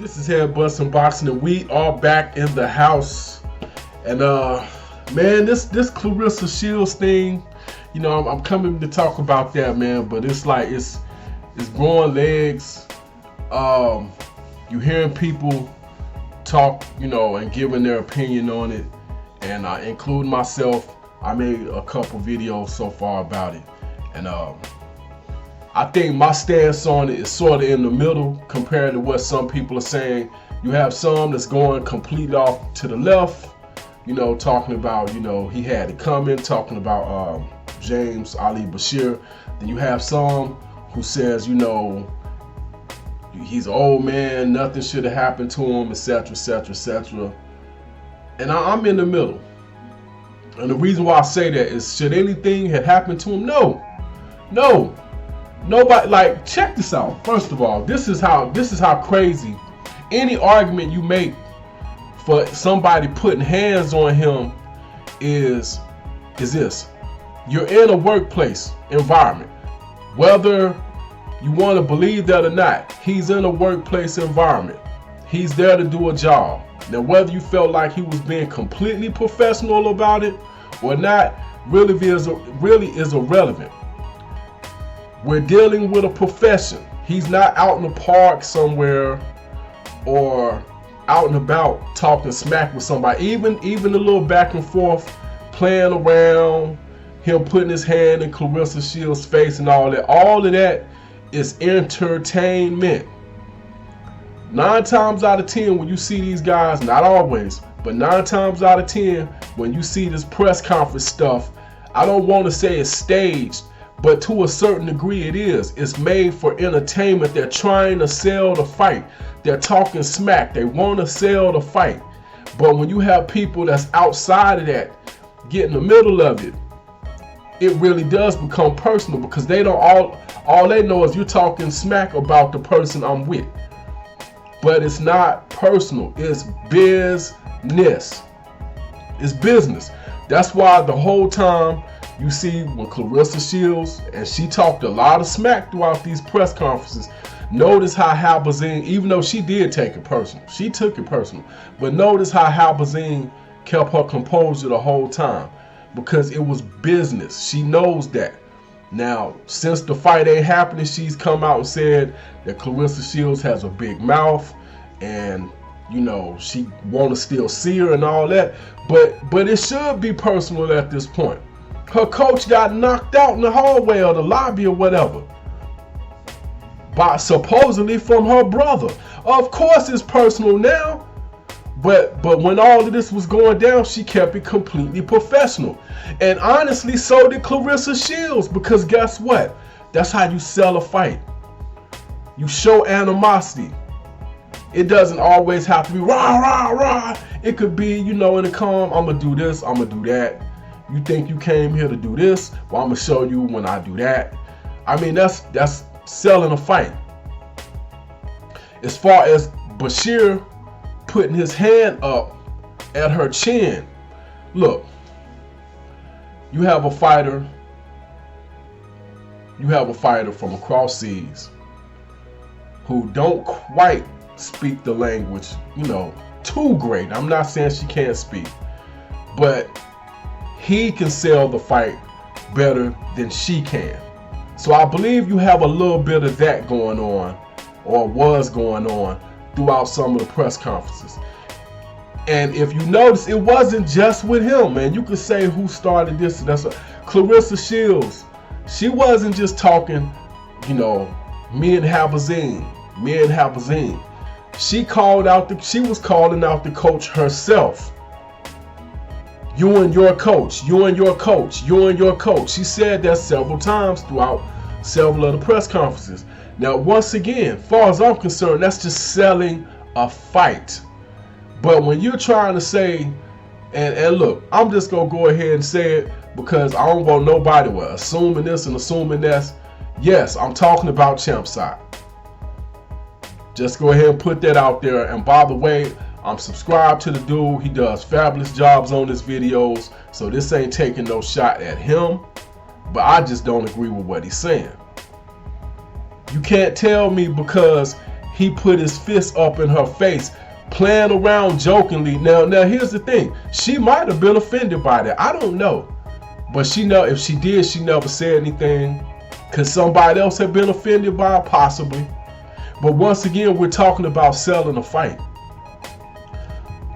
This is Head Bustin' Boxing, and we are back in the house. And man, this Claressa Shields thing, you know, I'm coming to talk about that, man. But it's like it's growing legs. You hearing people talk, you know, and giving their opinion on it, and including myself. I made a couple videos so far about it, and I think my stance on it is sort of in the middle compared to what some people are saying. You have some that's going completely off to the left, you know, talking about, you know, he had it coming, talking about James Ali Bashir. Then you have some who says, you know, he's an old man, nothing should have happened to him, etc., etc., etc. And I'm in the middle. And the reason why I say that is, should anything have happened to him? No. Nobody, like, check this out. First of all, this is how crazy any argument you make for somebody putting hands on him is this. You're in a workplace environment. Whether you want to believe that or not, he's in a workplace environment. He's there to do a job. Now, whether you felt like he was being completely professional about it or not really is irrelevant. We're dealing with a profession. He's not out in the park somewhere or out and about talking smack with somebody. Even a little back and forth, playing around, him putting his hand in Claressa Shields' face and all of that is entertainment. 9 times out of 10 when you see these guys, not always, but 9 times out of 10 when you see this press conference stuff, I don't want to say it's staged, but to a certain degree it is. It's made for entertainment. They're trying to sell the fight. They're talking smack. They want to sell the fight. But when you have people that's outside of that, get in the middle of it, it really does become personal, because they don't all they know is you're talking smack about the person I'm with. But it's not personal. It's business. It's business. That's why the whole time you see when Claressa Shields, and she talked a lot of smack throughout these press conferences, notice how Halbazine, even though she did take it personal, she took it personal, but notice how Halbazine kept her composure the whole time, because it was business. She knows that. Now, since the fight ain't happening, she's come out and said that Claressa Shields has a big mouth, and you know, she want to still see her and all that, but it should be personal at this point. Her coach got knocked out in the hallway or the lobby or whatever, supposedly from her brother. Of course it's personal now, but when all of this was going down, she kept it completely professional. And honestly, so did Claressa Shields, because guess what? That's how you sell a fight. You show animosity. It doesn't always have to be rah, rah, rah. It could be, you know, in the calm, I'm going to do this, I'm going to do that. You think you came here to do this? Well, I'm going to show you when I do that. I mean, that's selling a fight. As far as Bashir putting his hand up at her chin, look, you have a fighter from across seas who don't quite speak the language, you know, too great. I'm not saying she can't speak, but he can sell the fight better than she can. So I believe you have a little bit of that going on, or was going on, throughout some of the press conferences. And if you notice, it wasn't just with him, man. You could say who started this. That's Claressa Shields. She wasn't just talking, you know, me and Halbazine. She was calling out the coach herself. You and your coach, you and your coach, you and your coach. She said that several times throughout several of the press conferences. Now, once again, as far as I'm concerned, that's just selling a fight. But when you're trying to say, and look, I'm just going to go ahead and say it, because I don't want nobody assuming this and assuming that. Yes, I'm talking about Champ side. Just go ahead and put that out there. And by the way, I'm subscribed to the dude. He does fabulous jobs on his videos. So this ain't taking no shot at him. But I just don't agree with what he's saying. You can't tell me because he put his fist up in her face, playing around jokingly. Now here's the thing. She might have been offended by that. I don't know. But if she did, she never said anything. Could somebody else have been offended by it? Possibly. But once again, we're talking about selling a fight.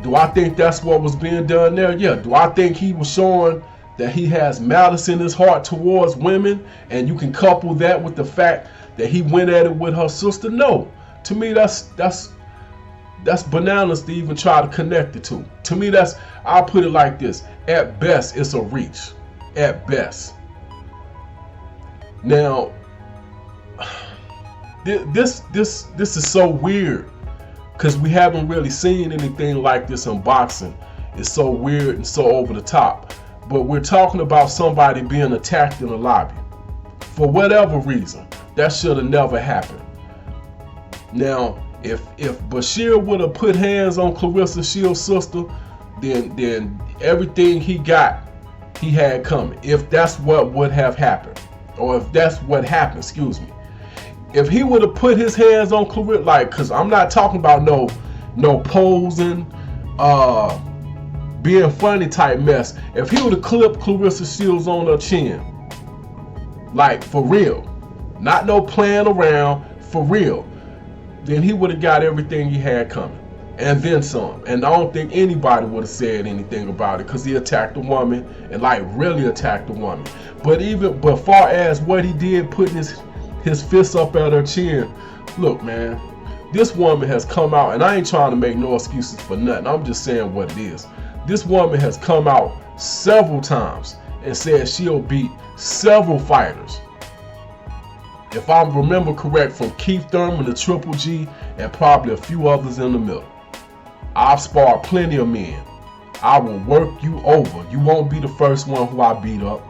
Do I think that's what was being done there? Yeah. Do I think he was showing that he has malice in his heart towards women? And you can couple that with the fact that he went at it with her sister? No. To me, that's bananas to even try to connect the two. To me, I'll put it like this. At best, it's a reach. At best. Now, this is so weird because we haven't really seen anything like this in boxing. It's so weird and so over the top. But we're talking about somebody being attacked in the lobby for whatever reason. That should have never happened. Now, if Bashir would have put hands on Clarissa Shields' sister, then everything he had coming. If that's what would have happened, or if that's what happened, excuse me. If he would have put his hands on Clarissa, like, cause I'm not talking about no posing, being funny type mess. If he would have clipped Clarissa Shields on her chin, like for real, not no playing around, for real, then he would have got everything he had coming, and then some. And I don't think anybody would have said anything about it because he attacked a woman, and like really attacked a woman. But far as what he did, putting his fist up at her chin, look, man, this woman has come out, and I ain't trying to make no excuses for nothing. I'm just saying what it is. This woman has come out several times and said she'll beat several fighters. If I remember correct, from Keith Thurman to Triple G and probably a few others in the middle. I've sparred plenty of men. I will work you over. You won't be the first one who I beat up.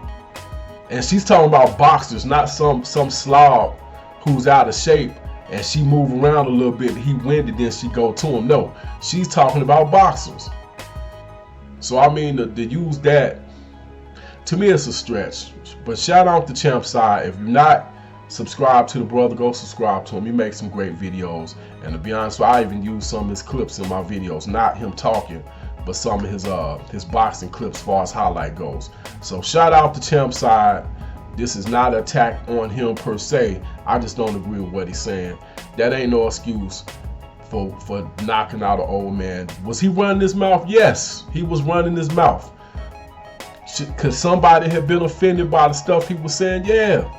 And she's talking about boxers, not some slob who's out of shape and she move around a little bit, he winded, then she go to him. No, she's talking about boxers. So I mean, to use that, to me it's a stretch. But shout out to Champ Side. If you're not subscribe to the brother, go subscribe to him. He makes some great videos, and to be honest, I even use some of his clips in my videos, not him talking, but some of his boxing clips as far as highlight goes. So shout out to Champ Side. This is not an attack on him per se. I just don't agree with what he's saying. That ain't no excuse for knocking out an old man. Was he running his mouth? Yes, he was running his mouth. Could somebody have been offended by the stuff he was saying? Yeah.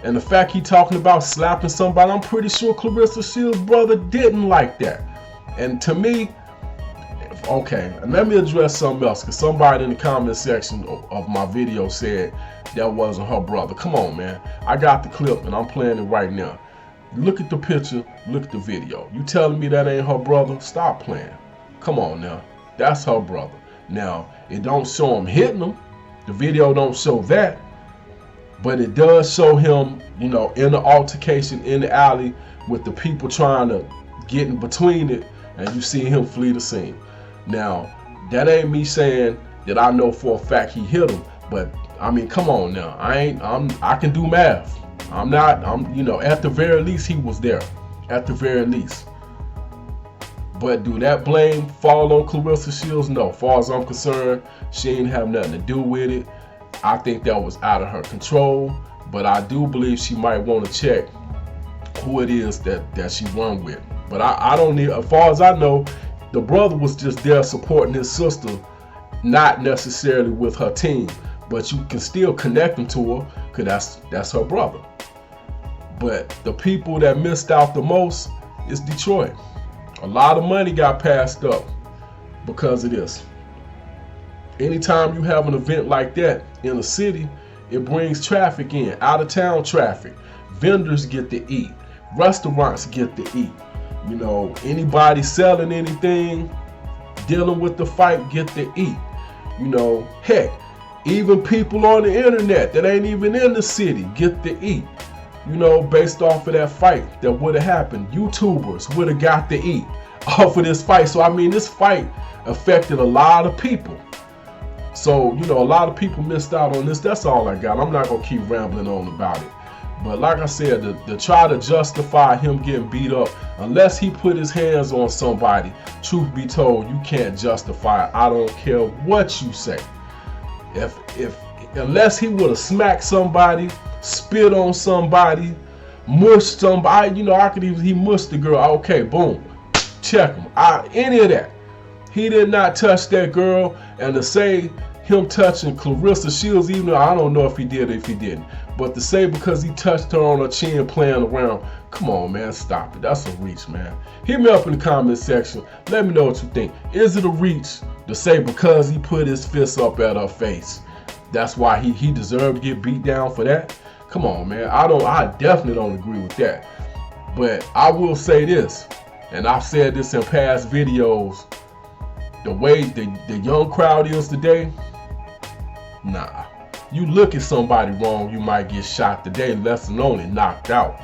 And the fact he talking about slapping somebody, I'm pretty sure Clarissa Shields' brother didn't like that. And to me, okay, and let me address something else, because somebody in the comment section of my video said that wasn't her brother. Come on, man. I got the clip and I'm playing it right now. Look at the picture, look at the video. You telling me that ain't her brother? Stop playing. Come on now. That's her brother. Now, it don't show him hitting him. The video don't show that. But it does show him, you know, in the altercation in the alley with the people trying to get in between it, and you see him flee the scene. Now, that ain't me saying that I know for a fact he hit him, but I mean, come on now. I can do math. You know, at the very least he was there. At the very least. But do that blame fall on Clarissa Shields? No. As far as I'm concerned, she ain't have nothing to do with it. I think that was out of her control, but I do believe she might want to check who it is that she run with. But I don't need, as far as I know, the brother was just there supporting his sister, not necessarily with her team. But you can still connect them to her, because that's her brother. But the people that missed out the most is Detroit. A lot of money got passed up because of this. Anytime you have an event like that in a city, it brings traffic in, out of town traffic. Vendors get to eat. Restaurants get to eat. You know, anybody selling anything, dealing with the fight, get to eat. You know, heck, even people on the internet that ain't even in the city get to eat. You know, based off of that fight that would have happened. YouTubers would have got to eat off of this fight. So, I mean, this fight affected a lot of people. So, you know, a lot of people missed out on this. That's all I got. I'm not going to keep rambling on about it. But like I said, to try to justify him getting beat up, unless he put his hands on somebody, truth be told, you can't justify it. I don't care what you say. Unless he would have smacked somebody, spit on somebody, mushed somebody, you know, he mushed the girl. Okay, boom, check him. Any of that. He did not touch that girl, and to say him touching Clarissa Shields, even though I don't know if he did or if he didn't, but to say because he touched her on her chin playing around, come on, man, stop it. That's a reach, man. Hit me up in the comment section. Let me know what you think. Is it a reach to say because he put his fist up at her face, that's why he deserved to get beat down for that? Come on, man. I definitely don't agree with that. But I will say this, and I've said this in past videos, the way the young crowd is today, nah. You look at somebody wrong, you might get shot today, less than only knocked out.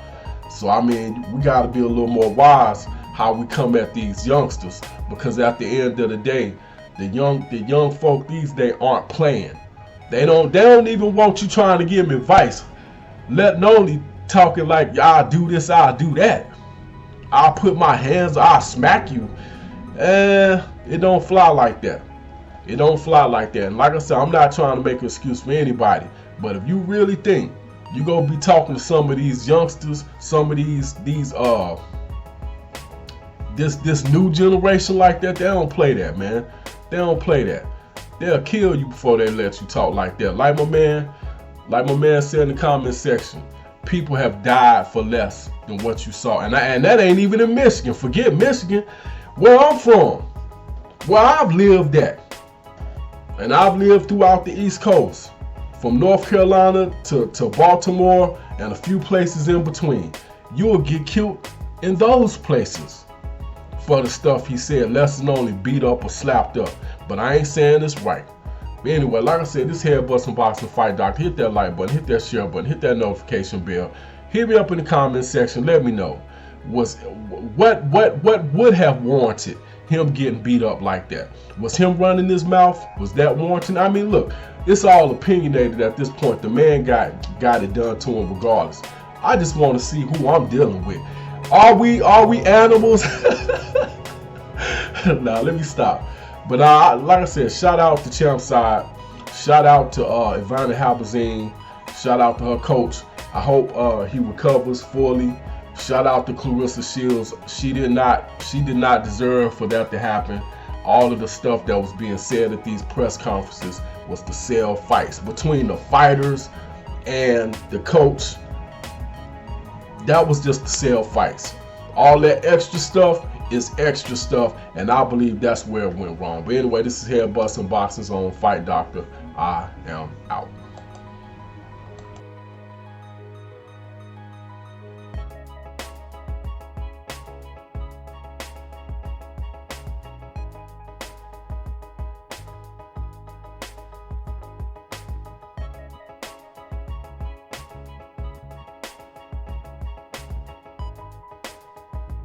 So I mean, we gotta be a little more wise how we come at these youngsters, because at the end of the day, the young folk these days aren't playing. They don't even want you trying to give them advice, letting only talking like, I'll do this, I'll do that. I'll put my hands, I'll smack you. It don't fly like that. It don't fly like that. And like I said, I'm not trying to make an excuse for anybody, but if you really think you're gonna be talking to some of these youngsters, some of this new generation like that, they don't play that, man. They don't play that. They'll kill you before they let you talk like that. Like my man said in the comment section, people have died for less than what you saw. And that ain't even in Michigan. Forget Michigan. Where I'm from, where I've lived at. And I've lived throughout the East Coast, from North Carolina to Baltimore and a few places in between. You'll get killed in those places for the stuff he said, less than only beat up or slapped up. But I ain't saying it's right. But anyway, like I said, this Head Busting Boxing Fight Doctor. Hit that like button, hit that share button, hit that notification bell. Hit me up in the comment section. Let me know what would have warranted him getting beat up like that. Was him running his mouth? Was that warranted? I mean, look, it's all opinionated at this point. The man got it done to him regardless. I just want to see who I'm dealing with. Are we animals? Nah, let me stop. But like I said, shout out to Champside. Shout out to Ivana Habazine. Shout out to her coach. I hope he recovers fully. Shout out to Clarissa Shields. She did not deserve for that to happen. All of the stuff that was being said at these press conferences was to sell fights between the fighters and the coach. That was just to sell fights. All that extra stuff is extra stuff, and I believe that's where it went wrong. But anyway, this is Head Busting Boxing on Fight Doctor. I am out.